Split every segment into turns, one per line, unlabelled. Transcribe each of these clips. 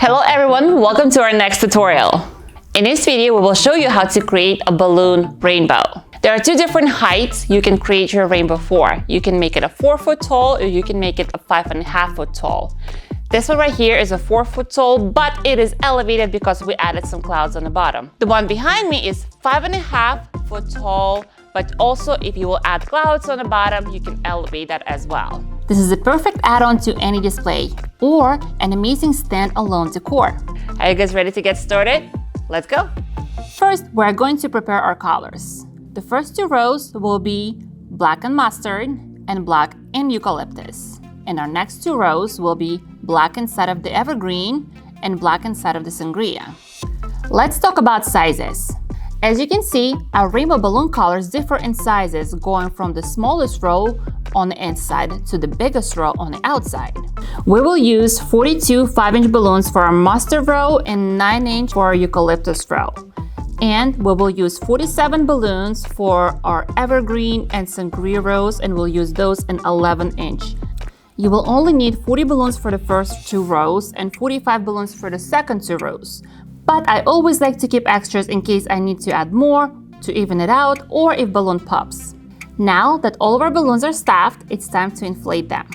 Hello everyone, welcome to our next tutorial. In this video, we will show you how to create a balloon rainbow. There are two different heights you can create your rainbow for. You can make it a 4-foot tall or you can make it a 5.5-foot tall. This one right here is a 4-foot tall, but it is elevated because we added some clouds on the bottom. The one behind me is 5.5-foot tall, but also if you will add clouds on the bottom, you can elevate that as well. This is a perfect add-on to any display or an amazing stand-alone decor. Are you guys ready to get started? Let's go! First, we're going to prepare our colors. The first two rows will be black and mustard and black and eucalyptus. And our next two rows will be black inside of the evergreen and black inside of the sangria. Let's talk about sizes. As you can see, our rainbow balloon colors differ in sizes, going from the smallest row on the inside to the biggest row on the outside. We will use 42 5-inch balloons for our mustard row and 9-inch for our eucalyptus row. And we will use 47 balloons for our evergreen and sangria rows, and we'll use those in 11-inch. You will only need 40 balloons for the first two rows and 45 balloons for the second two rows. But I always like to keep extras in case I need to add more to even it out or if balloon pops. Now that all of our balloons are stuffed, it's time to inflate them.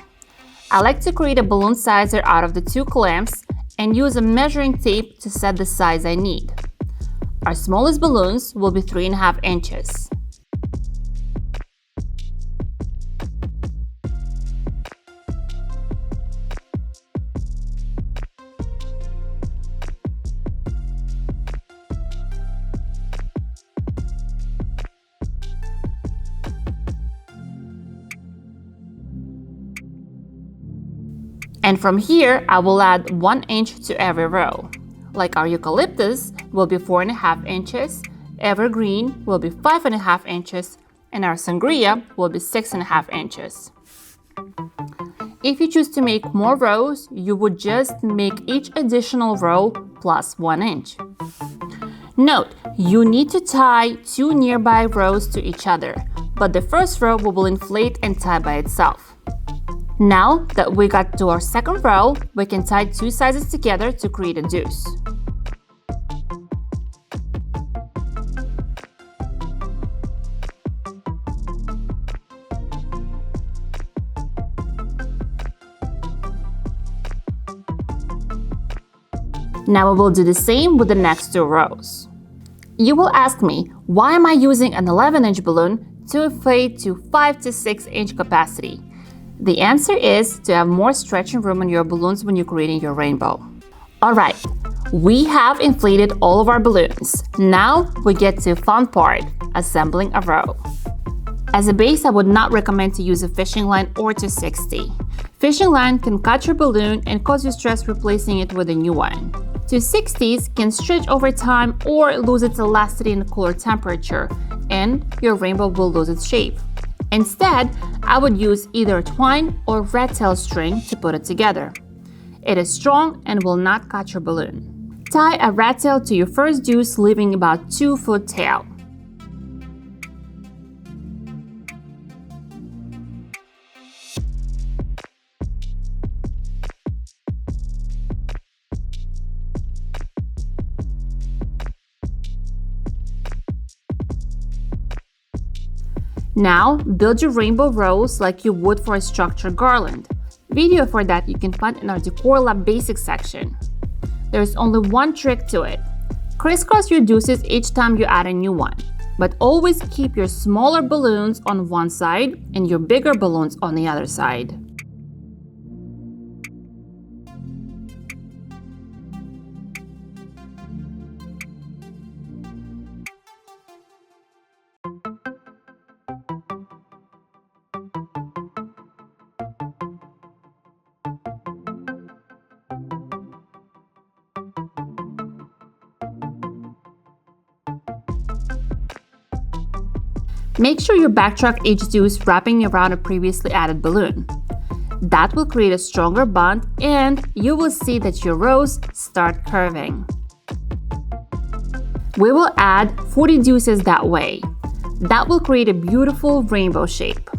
I like to create a balloon sizer out of the two clamps and use a measuring tape to set the size I need. Our smallest balloons will be 3.5 inches. And from here, I will add 1 inch to every row. Like our eucalyptus will be 4.5 inches, evergreen will be 5.5 inches, and our sangria will be 6.5 inches. If you choose to make more rows, you would just make each additional row plus 1 inch. Note, you need to tie two nearby rows to each other, but the first row we will inflate and tie by itself. Now that we got to our second row, we can tie two sizes together to create a deuce. Now we will do the same with the next two rows. You will ask me, why am I using an 11-inch balloon to inflate to 5 to 6-inch capacity? The answer is to have more stretching room in your balloons when you're creating your rainbow. Alright, we have inflated all of our balloons. Now we get to the fun part, assembling a row. As a base, I would not recommend to use a fishing line or 260. Fishing line can cut your balloon and cause you stress replacing it with a new one. 260s can stretch over time or lose its elasticity in cooler temperature, and your rainbow will lose its shape. Instead, I would use either twine or red tail string to put it together. It is strong and will not cut your balloon. Tie a red tail to your first deuce, leaving about 2-foot tail. Now, build your rainbow rows like you would for a structured garland. Video for that you can find in our Decor Lab Basics section. There's only one trick to it. Crisscross your deuces each time you add a new one, but always keep your smaller balloons on one side and your bigger balloons on the other side. Make sure you backtrack each deuce wrapping around a previously added balloon. That will create a stronger bond and you will see that your rows start curving. We will add 40 deuces that way. That will create a beautiful rainbow shape.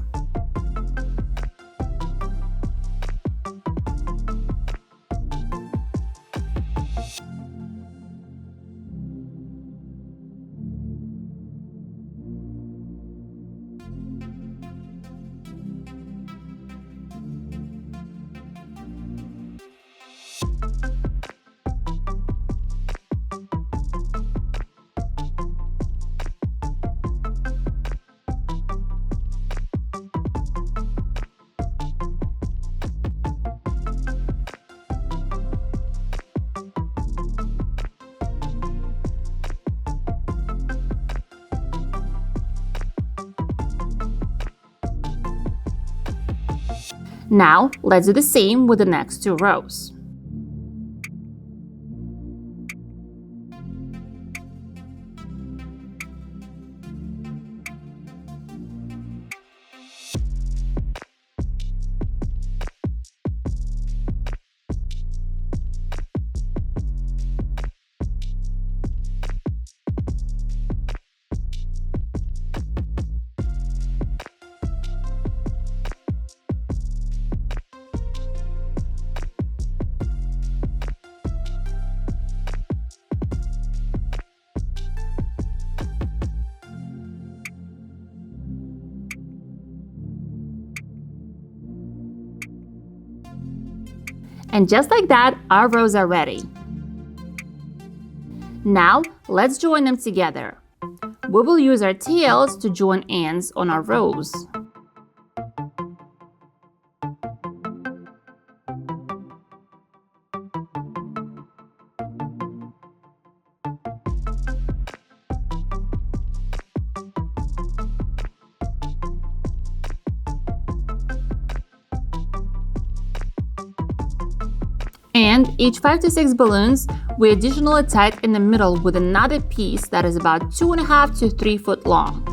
Now, let's do the same with the next 2 rows. And just like that, our rows are ready. Now, let's join them together. We will use our tails to join ends on our rows. And each 5 to 6 balloons, we additionally tie it in the middle with another piece that is about 2.5 to 3 foot long.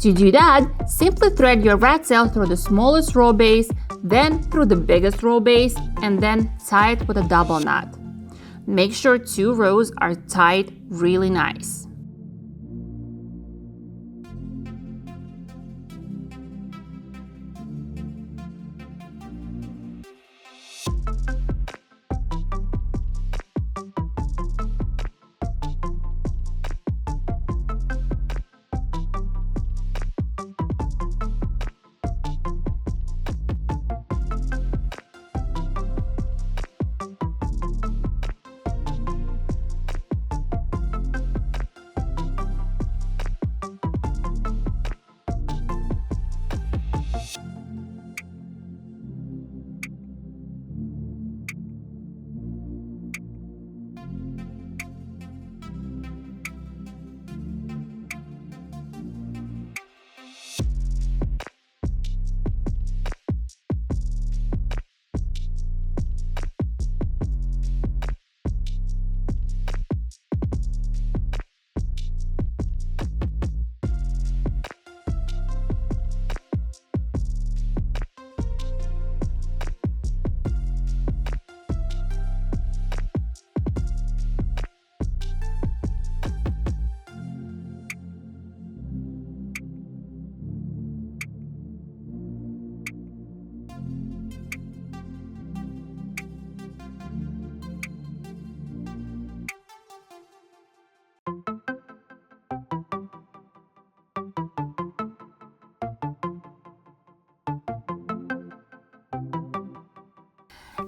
To do that, simply thread your rat tail through the smallest row base, then through the biggest row base, and then tie it with a double knot. Make sure 2 rows are tied really nice.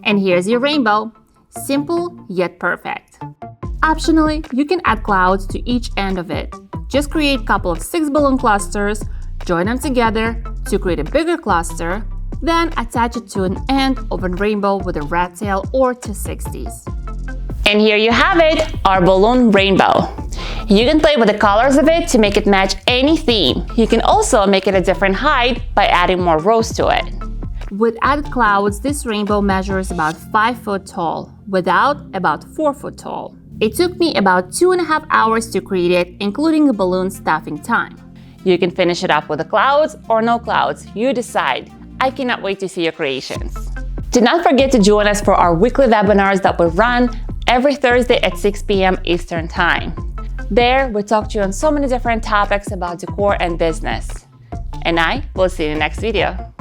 And here's your rainbow. Simple yet perfect. Optionally, you can add clouds to each end of it. Just create a couple of 6 balloon clusters, join them together to create a bigger cluster, then attach it to an end of a rainbow with a rat tail or 260s. And here you have it, our balloon rainbow. You can play with the colors of it to make it match any theme. You can also make it a different height by adding more rows to it. With added clouds, this rainbow measures about 5 foot tall, without about 4 foot tall. It took me about 2.5 hours to create it, including the balloon stuffing time. You can finish it up with the clouds or no clouds, you decide. I cannot wait to see your creations. Do not forget to join us for our weekly webinars that we run every Thursday at 6 p.m. Eastern Time. There, we talk to you on so many different topics about decor and business. And I will see you in the next video.